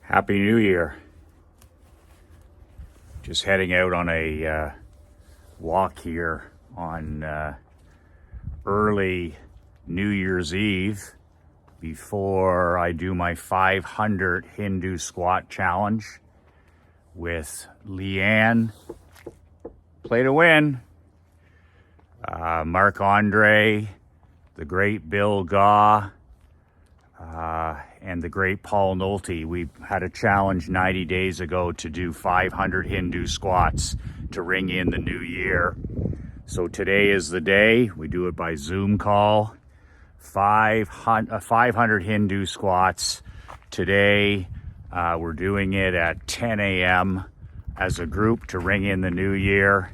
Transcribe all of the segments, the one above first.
Happy New Year. Just heading out on a walk here on early New Year's Eve before I do my 500 Hindu squat challenge with Leanne, play to win, Mark Andre, the great Bill Gaw, and the great Paul Nolte. We had a challenge 90 days ago to do 500 Hindu squats to ring in the new year. So today is the day. We do it by Zoom call. 500 Hindu squats. Today, we're doing it at 10 a.m. as a group to ring in the new year.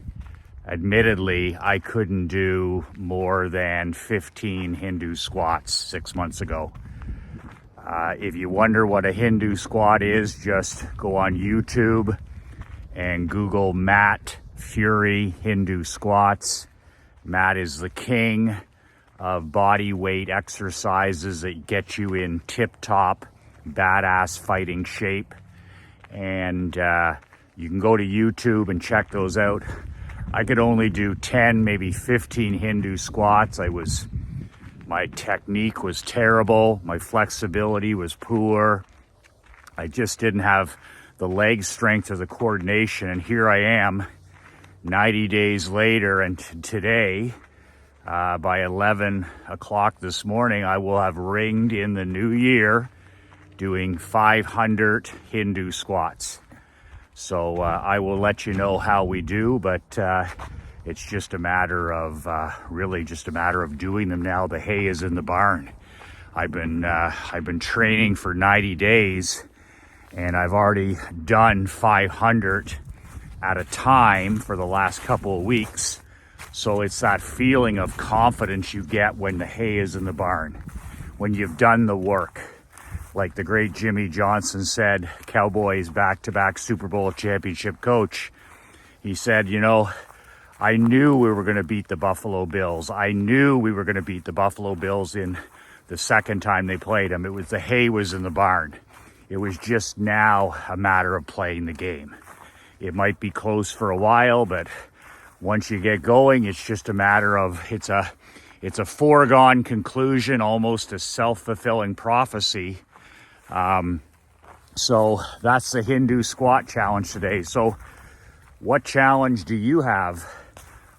Admittedly, I couldn't do more than 15 Hindu squats 6 months ago. If you wonder what a Hindu squat is, just go on YouTube and Google Matt Fury Hindu squats. Matt is the king of body weight exercises that get you in tip-top, badass fighting shape. And you can go to YouTube and check those out. I could only do 10, maybe 15 Hindu squats. My technique was terrible. My flexibility was poor. I just didn't have the leg strength or the coordination. And here I am 90 days later, and today, by 11 o'clock this morning, I will have ringed in the new year doing 500 Hindu squats. So I will let you know how we do, but it's just a matter of really just a matter of doing them now. The hay is in the barn. I've been training for 90 days, and I've already done 500 at a time for the last couple of weeks. So it's that feeling of confidence you get when the hay is in the barn, when you've done the work. Like the great Jimmy Johnson said, Cowboys back-to-back Super Bowl championship coach. He said, I knew we were going to beat the Buffalo Bills. I knew we were going to beat the Buffalo Bills in the second time they played them. The hay was in the barn. It was just now a matter of playing the game. It might be close for a while, but once you get going, it's just a matter of, it's a foregone conclusion, almost a self-fulfilling prophecy. So that's the Hindu squat challenge today. So what challenge do you have?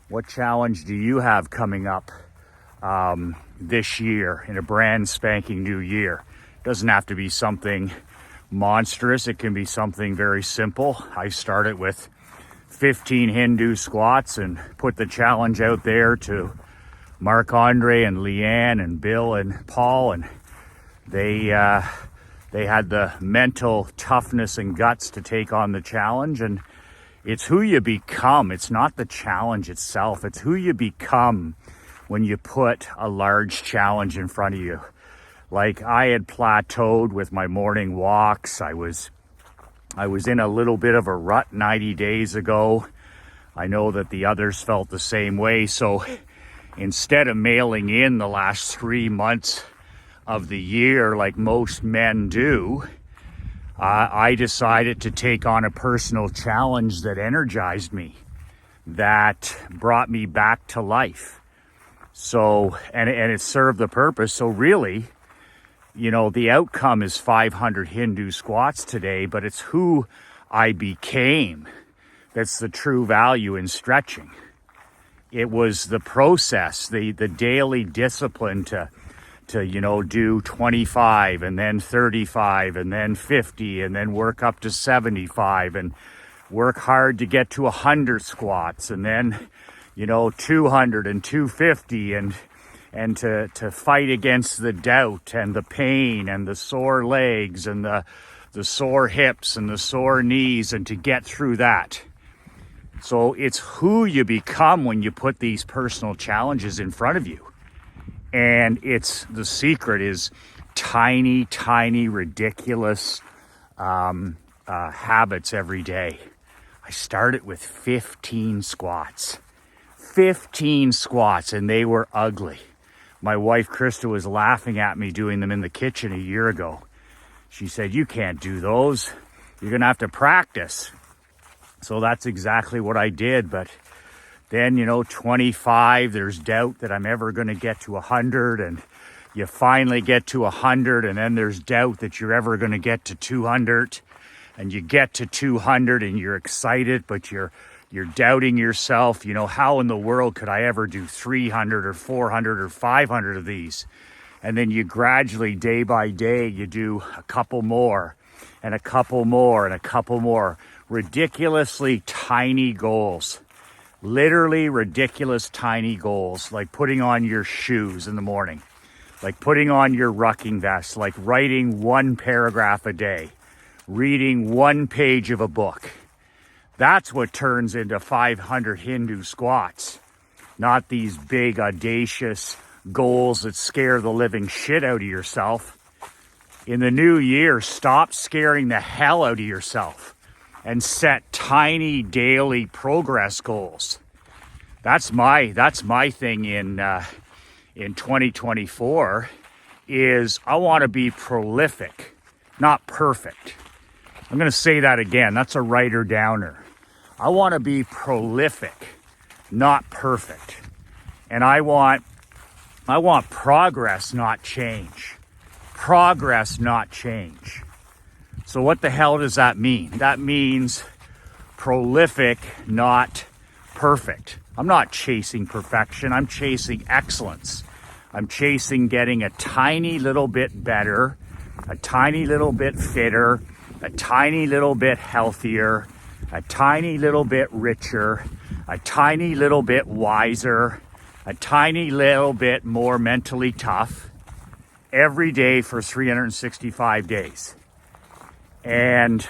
What challenge do you have coming up this year in a brand spanking new year? It doesn't have to be something monstrous. It can be something very simple. I started with 15 Hindu squats and put the challenge out there to Mark Andre and Leanne and Bill and Paul, and they had the mental toughness and guts to take on the challenge. And it's who you become. It's not the challenge itself. It's who you become when you put a large challenge in front of you. Like I had plateaued with my morning walks. I was in a little bit of a rut 90 days ago. I know that the others felt the same way. So instead of mailing in the last 3 months of the year like most men do, I decided to take on a personal challenge that energized me, that brought me back to life. So, and it served the purpose. So really, the outcome is 500 Hindu squats today, but it's who I became that's the true value in stretching. It was the process, the daily discipline to do 25 and then 35 and then 50 and then work up to 75 and work hard to get to 100 squats and then 200 and 250 and to fight against the doubt and the pain and the sore legs and the sore hips and the sore knees, and to get through that. So it's who you become when you put these personal challenges in front of you. And the secret is tiny, ridiculous habits every day. I started with 15 squats. 15 squats, and they were ugly. My wife, Krista, was laughing at me doing them in the kitchen a year ago. She said, you can't do those. You're going to have to practice. So that's exactly what I did. But then, 25, there's doubt that I'm ever going to get to 100. And you finally get to 100. And then there's doubt that you're ever going to get to 200. And you get to 200 and you're excited, but you're doubting yourself. How in the world could I ever do 300 or 400 or 500 of these? And then you gradually, day by day, you do a couple more and a couple more and a couple more. Ridiculously tiny goals. Literally ridiculous tiny goals, like putting on your shoes in the morning, like putting on your rucking vest, like writing 1 paragraph a day, reading 1 page of a book. That's what turns into 500 Hindu squats, not these big, audacious goals that scare the living shit out of yourself. In the new year, stop scaring the hell out of yourself and set tiny daily progress goals. That's my thing in 2024 is I want to be prolific, not perfect. I'm going to say that again. That's a writer downer. I want to be prolific, not perfect. And I want progress, not change. Progress, not change. So what the hell does that mean? That means prolific, not perfect. I'm not chasing perfection. I'm chasing excellence. I'm chasing getting a tiny little bit better, a tiny little bit fitter, a tiny little bit healthier, a tiny little bit richer, a tiny little bit wiser, a tiny little bit more mentally tough every day for 365 days. And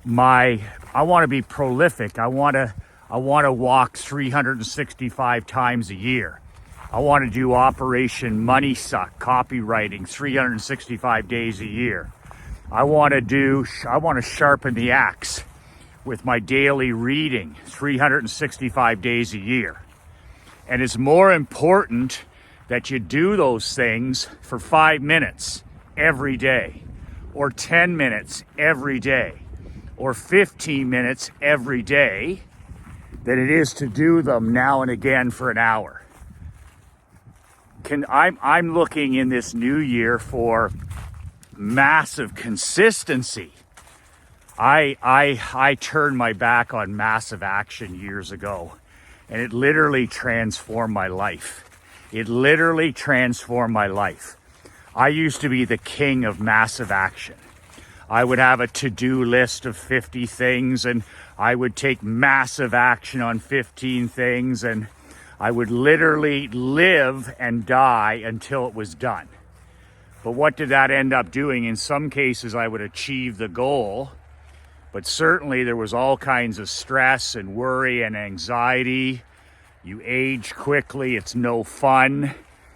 I want to be prolific. I want to walk 365 times a year. I want to do Operation Money Suck copywriting 365 days a year. I want to sharpen the axe with my daily reading 365 days a year. And it's more important that you do those things for 5 minutes every day, or 10 minutes every day, or 15 minutes every day than it is to do them now and again for an hour. I'm looking in this new year for massive consistency. I turned my back on massive action years ago, and it literally transformed my life. It literally transformed my life. I used to be the king of massive action. I would have a to-do list of 50 things, and I would take massive action on 15 things, and I would literally live and die until it was done. But what did that end up doing? In some cases, I would achieve the goal, but certainly there was all kinds of stress and worry and anxiety. You age quickly. It's no fun.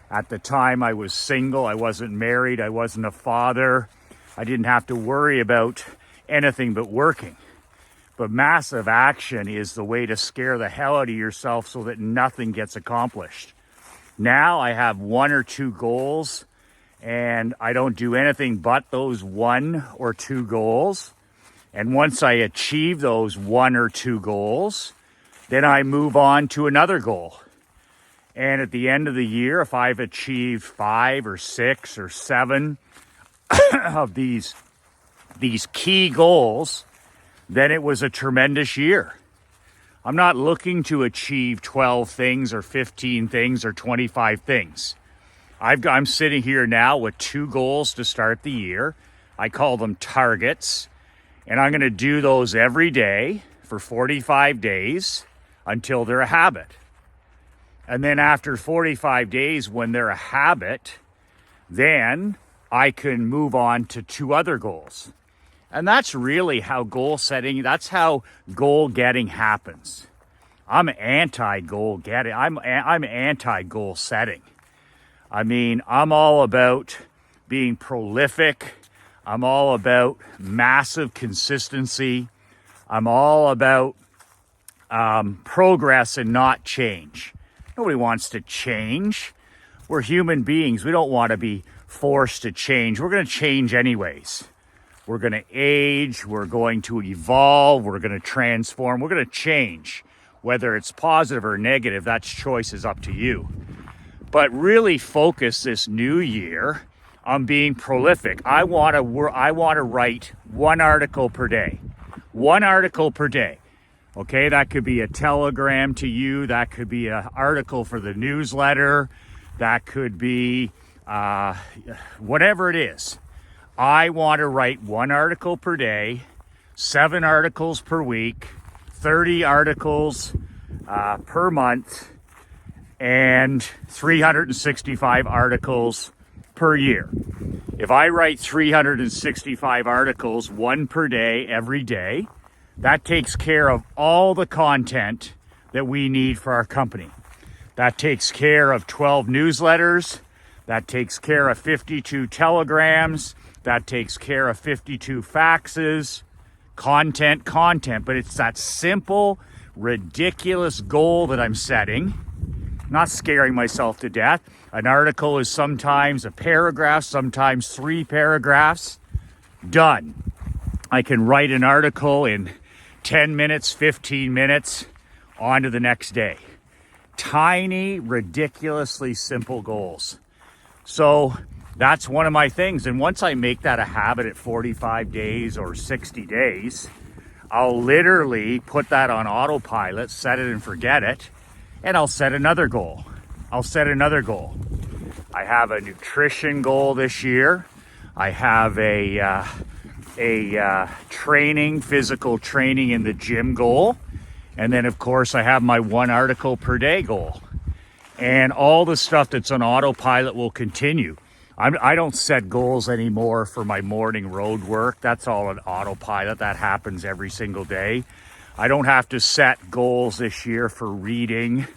At the time, I was single. I wasn't married. I wasn't a father. I didn't have to worry about anything but working. But massive action is the way to scare the hell out of yourself so that nothing gets accomplished. Now I have 1 or 2 goals, and I don't do anything but those 1 or 2 goals. And once I achieve those 1 or 2 goals, then I move on to another goal. And at the end of the year, if I've achieved 5 or 6 or 7 of these key goals, then it was a tremendous year. I'm not looking to achieve 12 things or 15 things or 25 things. I'm sitting here now with 2 goals to start the year. I call them targets, and I'm going to do those every day for 45 days until they're a habit. And then after 45 days, when they're a habit, then I can move on to 2 other goals. And that's really how goal setting, that's how goal getting happens. I'm anti-goal getting. I'm anti-goal setting. I mean, I'm all about being prolific. I'm all about massive consistency. I'm all about progress and not change. Nobody wants to change. We're human beings. We don't want to be forced to change. We're going to change anyways. we're going to age, we're going to evolve, we're going to transform, we're going to change. Whether it's positive or negative, that choice is up to you. But really focus this new year on being prolific. I want to write one article per day. One article per day. Okay, that could be a telegram to you. That could be an article for the newsletter. That could be whatever it is. I want to write one article per day, 7 articles per week, 30 articles per month, and 365 articles per year. If I write 365 articles, one per day, every day, that takes care of all the content that we need for our company. That takes care of 12 newsletters. That takes care of 52 telegrams. That takes care of 52 faxes. Content. But it's that simple, ridiculous goal that I'm setting. Not scaring myself to death. An article is sometimes a paragraph, sometimes 3 paragraphs. Done. I can write an article in 10 minutes, 15 minutes, on to the next day. Tiny, ridiculously simple goals. So that's one of my things. And once I make that a habit at 45 days or 60 days, I'll literally put that on autopilot, set it and forget it, and I'll set another goal. I have a nutrition goal this year. I have a physical training in the gym goal. And then, of course, I have my one article per day goal. And all the stuff that's on autopilot will continue. I don't set goals anymore for my morning road work. That's all on autopilot. That happens every single day. I don't have to set goals this year for reading.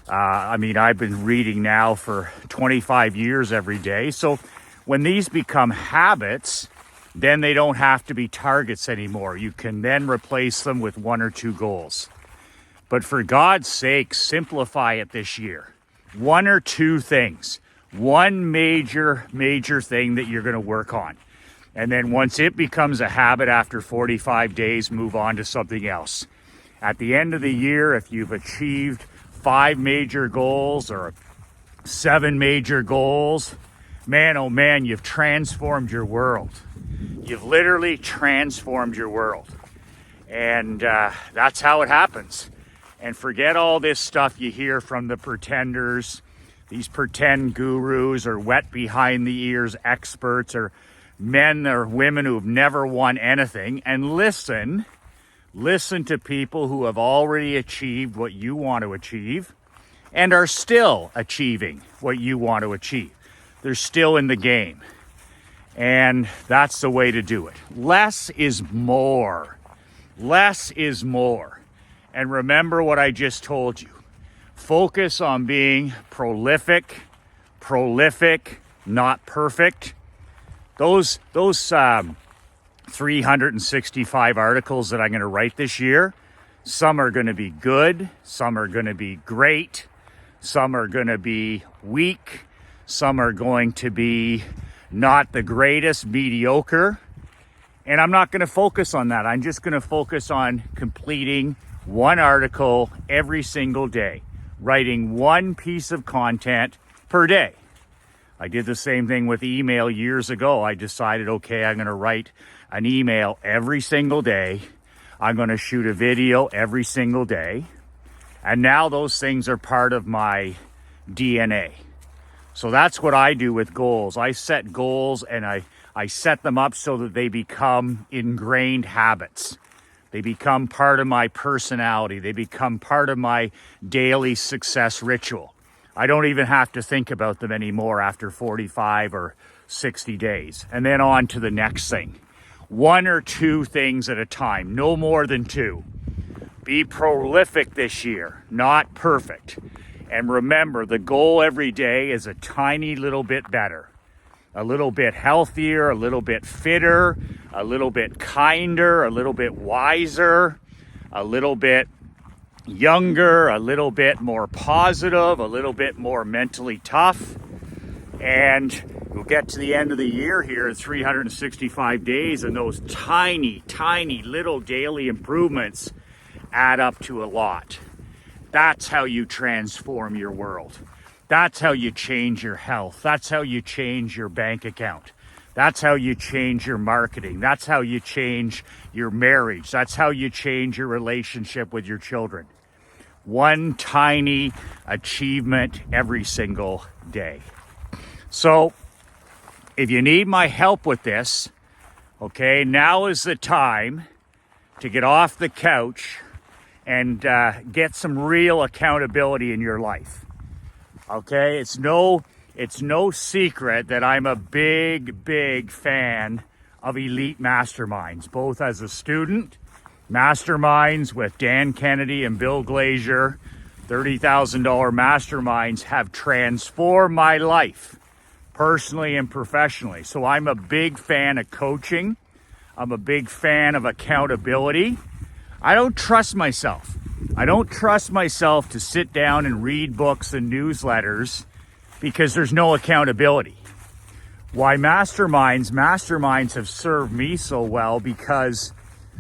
I've been reading now for 25 years every day. So when these become habits, then they don't have to be targets anymore. You can then replace them with 1 or 2 goals. But for God's sake, simplify it this year. 1 or 2 things. One major thing that you're going to work on. And then once it becomes a habit after 45 days, move on to something else. At the end of the year, if you've achieved 5 major goals or 7 major goals, man, oh man, you've transformed your world. You've literally transformed your world. And that's how it happens. And forget all this stuff you hear from the pretenders, these pretend gurus or wet behind the ears experts or men or women who've never won anything, and listen to people who have already achieved what you want to achieve and are still achieving what you want to achieve. They're still in the game. And that's the way to do it. Less is more. Less is more. And remember what I just told you. Focus on being prolific, not perfect. Those 365 articles that I'm going to write this year, some are going to be good, some are going to be great, some are going to be weak, some are going to be not the greatest, mediocre. And I'm not going to focus on that. I'm just going to focus on completing one article every single day, writing one piece of content per day. I did the same thing with email years ago. I decided, okay, I'm going to write an email every single day. I'm going to shoot a video every single day. And now those things are part of my DNA. So that's what I do with goals. I set goals and I set them up so that they become ingrained habits. They become part of my personality. They become part of my daily success ritual. I don't even have to think about them anymore after 45 or 60 days. And then on to the next thing. 1 or 2 things at a time, no more than 2. Be prolific this year, not perfect. And remember, the goal every day is a tiny little bit better. A little bit healthier, a little bit fitter, a little bit kinder, a little bit wiser, a little bit younger, a little bit more positive, a little bit more mentally tough. And We'll get to the end of the year here at 365 days, and those tiny, tiny little daily improvements add up to a lot. That's how you transform your world. That's how you change your health. That's how you change your bank account. That's how you change your marketing. That's how you change your marriage. That's how you change your relationship with your children. One tiny achievement every single day. So if you need my help with this, okay, now is the time to get off the couch and get some real accountability in your life. Okay, it's no secret that I'm a big fan of elite masterminds, both as a student, masterminds with Dan Kennedy and Bill Glazier, $30,000 masterminds have transformed my life personally and professionally. So I'm a big fan of coaching. I'm a big fan of accountability. I don't trust myself. I don't trust myself to sit down and read books and newsletters because there's no accountability. Why masterminds? Masterminds have served me so well because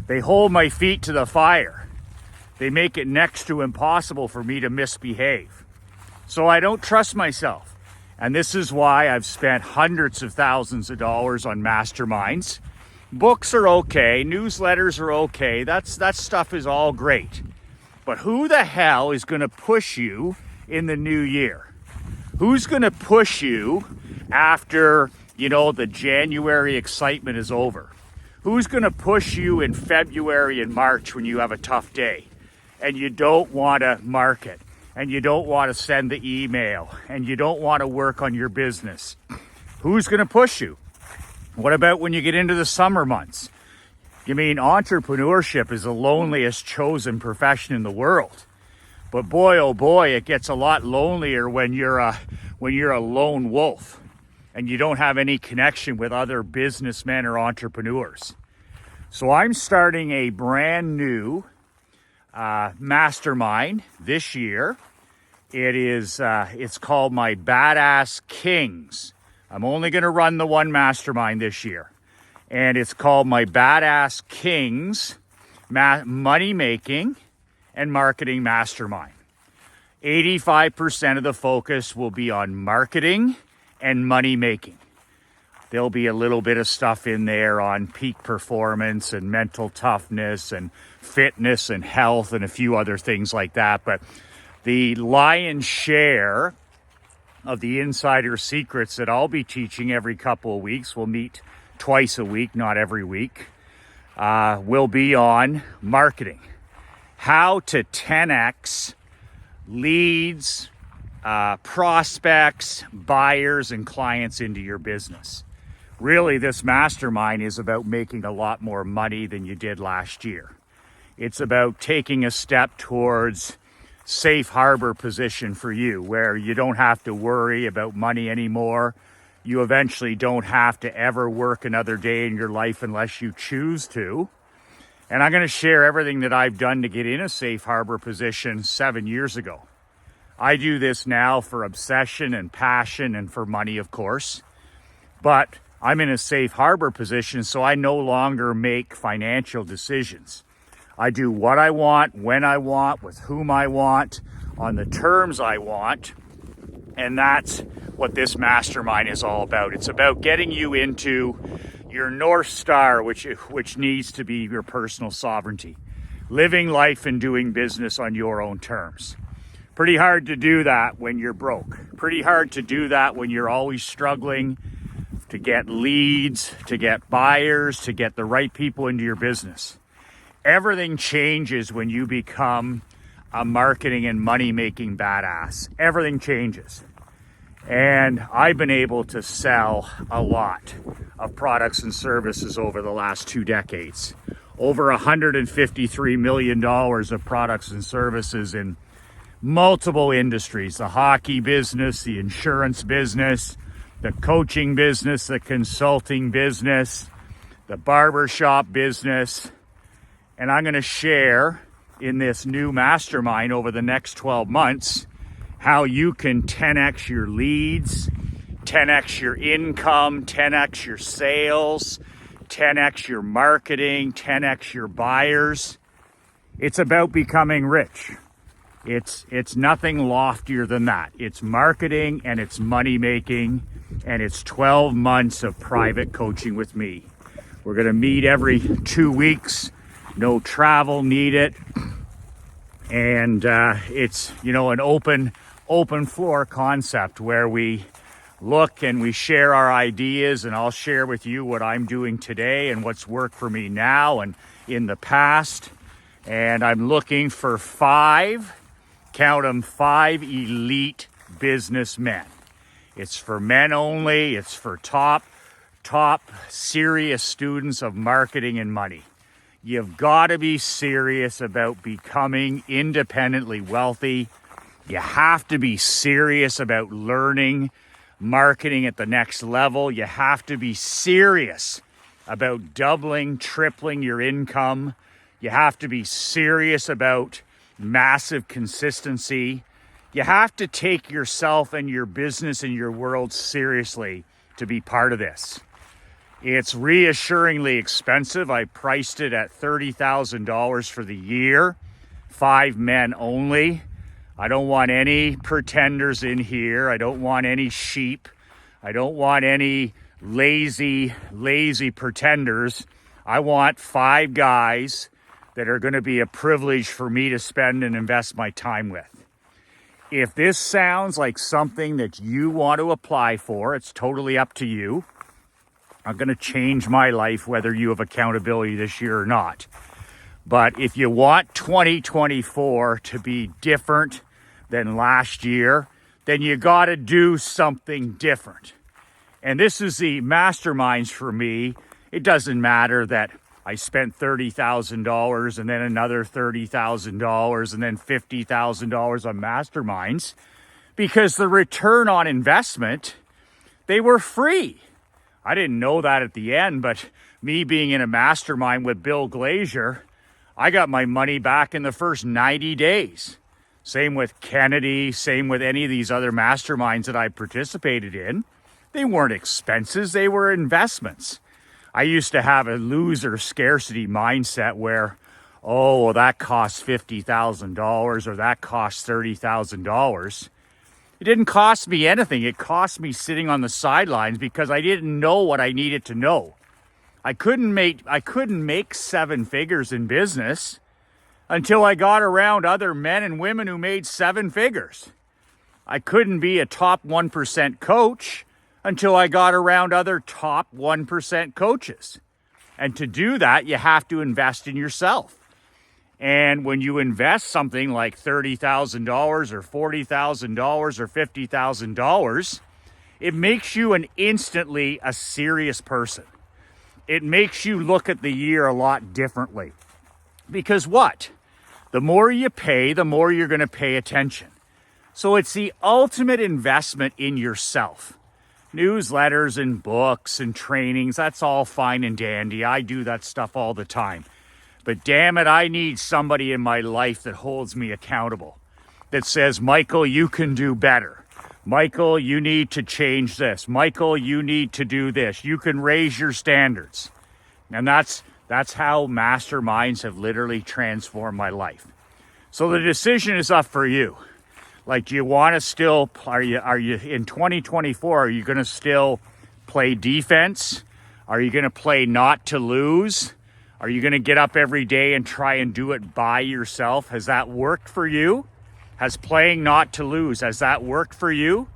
they hold my feet to the fire. They make it next to impossible for me to misbehave. So I don't trust myself. And this is why I've spent hundreds of thousands of dollars on masterminds. Books are okay, newsletters are okay, that stuff is all great. But who the hell is going to push you in the new year? Who's going to push you after, the January excitement is over? Who's going to push you in February and March when you have a tough day and you don't want to market and you don't want to send the email and you don't want to work on your business? Who's going to push you? What about when you get into the summer months? You mean entrepreneurship is the loneliest chosen profession in the world. But boy, oh boy, it gets a lot lonelier when you're a lone wolf and you don't have any connection with other businessmen or entrepreneurs. So I'm starting a brand new mastermind this year. It's called my BadAzz Kings. I'm only going to run the one mastermind this year. And it's called my BadAzz Kings Money Making and Marketing Mastermind. 85% of the focus will be on marketing and money making. There'll be a little bit of stuff in there on peak performance and mental toughness and fitness and health and a few other things like that. But the lion's share of the insider secrets that I'll be teaching every couple of weeks, we'll meet twice a week, not every week, will be on marketing. How to 10x leads, prospects, buyers, and clients into your business. Really, this mastermind is about making a lot more money than you did last year. It's about taking a step towards safe harbor position for you, where you don't have to worry about money anymore. You eventually don't have to ever work another day in your life unless you choose to. And I'm going to share everything that I've done to get in a safe harbor position 7 years ago. I do this now for obsession and passion and for money, of course. But I'm in a safe harbor position, so I no longer make financial decisions. I do what I want, when I want, with whom I want, on the terms I want. And that's what this mastermind is all about. It's about getting you into your North Star, which needs to be your personal sovereignty. Living life and doing business on your own terms. Pretty hard to do that when you're broke. Pretty hard to do that when you're always struggling to get leads, to get buyers, to get the right people into your business. Everything changes when you become a marketing and money-making badass. Everything changes. And I've been able to sell a lot of products and services over the last 2 decades. Over $153 million of products and services in multiple industries. The hockey business, the insurance business, the coaching business, the consulting business, the barbershop business. And I'm going to share in this new mastermind over the next 12 months how you can 10x your leads, 10x your income, 10x your sales, 10x your marketing, 10x your buyers. It's about becoming rich. It's nothing loftier than that. It's marketing and it's money making, and it's 12 months of private coaching with me. We're going to meet every 2 weeks. No travel needed. And it's, an open floor concept where we look and we share our ideas, and I'll share with you what I'm doing today and what's worked for me now and in the past. And I'm looking for 5 elite businessmen. It's for men only. It's for top serious students of marketing and money. You've got to be serious about becoming independently wealthy. You have to be serious about learning marketing at the next level. You have to be serious about doubling, tripling your income. You have to be serious about massive consistency. You have to take yourself and your business and your world seriously to be part of this. It's reassuringly expensive. I priced it at $30,000 for the year, 5 men only. I don't want any pretenders in here. I don't want any sheep. I don't want any lazy pretenders. I want 5 guys that are going to be a privilege for me to spend and invest my time with. If this sounds like something that you want to apply for, it's totally up to you. I'm going to change my life whether you have accountability this year or not. But if you want 2024 to be different than last year, then you got to do something different. And this is the masterminds for me. It doesn't matter that I spent $30,000 and then another $30,000 and then $50,000 on masterminds, because the return on investment, they were free. I didn't know that at the end, but me being in a mastermind with Bill Glazier, I got my money back in the first 90 days. Same with Kennedy, same with any of these other masterminds that I participated in. They weren't expenses, they were investments. I used to have a loser scarcity mindset where, oh, well, that costs $50,000 or that costs $30,000. It didn't cost me anything. It cost me sitting on the sidelines because I didn't know what I needed to know. I couldn't make 7 figures in business until I got around other men and women who made 7 figures. I couldn't be a top 1% coach until I got around other top 1% coaches. And to do that, you have to invest in yourself. And when you invest something like $30,000 or $40,000 or $50,000, it makes you instantly a serious person. It makes you look at the year a lot differently. Because what? The more you pay, the more you're going to pay attention. So it's the ultimate investment in yourself. Newsletters and books and trainings, that's all fine and dandy. I do that stuff all the time. But damn it, I need somebody in my life that holds me accountable, that says, Michael, you can do better. Michael, you need to change this. Michael, you need to do this. You can raise your standards. And that's how masterminds have literally transformed my life. So the decision is up for you. Like, do you want to still, are you in 2024, are you going to still play defense? Are you going to play not to lose? Are you going to get up every day and try and do it by yourself? Has that worked for you? Has playing not to lose, has that worked for you?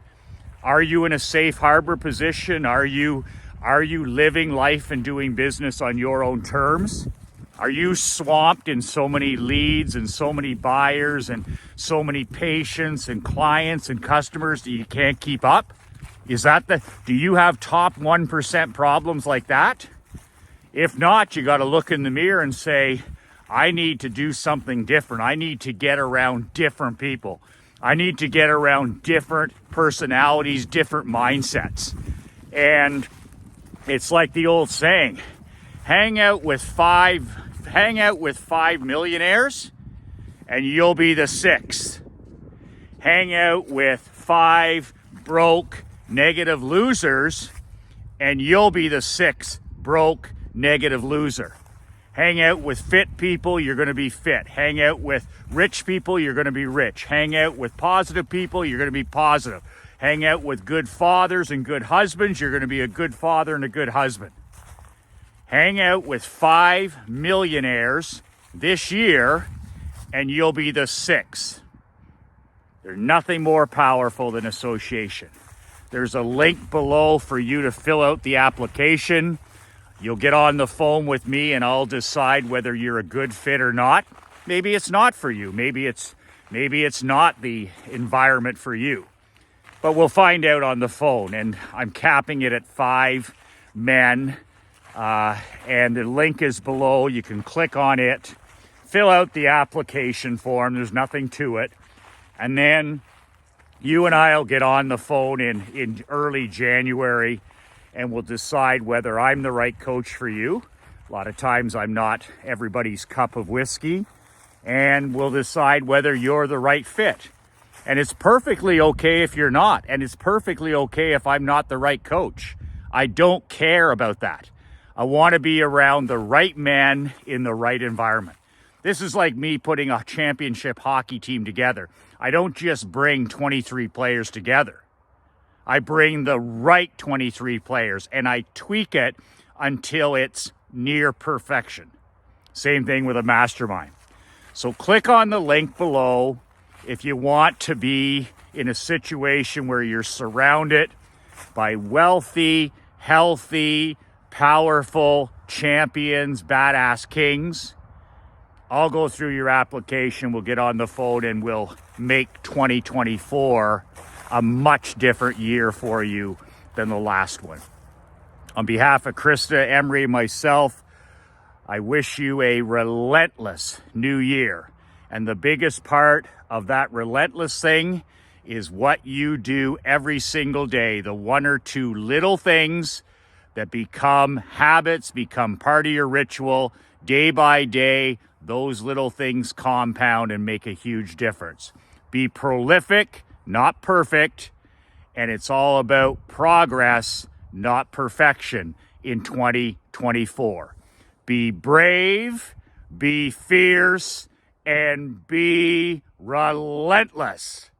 Are you in a safe harbor position? Are you living life and doing business on your own terms? Are you swamped in so many leads and so many buyers and so many patients and clients and customers that you can't keep up? Do you have top 1% problems like that? If not, you got to look in the mirror and say, I need to do something different. I need to get around different people. I need to get around different personalities, different mindsets. And it's like the old saying, hang out with five millionaires and you'll be the 6th. Hang out with 5 broke, negative losers, and you'll be the 6th broke negative loser. Hang out with fit people, you're going to be fit. Hang out with rich people, you're going to be rich. Hang out with positive people, you're going to be positive. Hang out with good fathers and good husbands, you're going to be a good father and a good husband. Hang out with 5 millionaires this year, and you'll be the 6th. There's nothing more powerful than association. There's a link below for you to fill out the application. You'll get on the phone with me and I'll decide whether you're a good fit or not. Maybe it's not for you. Maybe it's not the environment for you. But we'll find out on the phone, and I'm capping it at 5 men. And the link is below. You can click on it, fill out the application form. There's nothing to it. And then you and I will get on the phone in early January, and we'll decide whether I'm the right coach for you. A lot of times I'm not everybody's cup of whiskey. And we'll decide whether you're the right fit. And it's perfectly okay if you're not. And it's perfectly okay if I'm not the right coach. I don't care about that. I want to be around the right men in the right environment. This is like me putting a championship hockey team together. I don't just bring 23 players together. I bring the right 23 players and I tweak it until it's near perfection. Same thing with a mastermind. So click on the link below if you want to be in a situation where you're surrounded by wealthy, healthy, powerful champions, badass kings. I'll go through your application. We'll get on the phone and we'll make 2024 a much different year for you than the last one. On behalf of Krista, Emery, myself, I wish you a relentless new year. And the biggest part of that relentless thing is what you do every single day. The 1 or 2 little things that become habits, become part of your ritual day by day. Those little things compound and make a huge difference. Be prolific, not perfect. And it's all about progress, not perfection in 2024. Be brave, be fierce, and be relentless.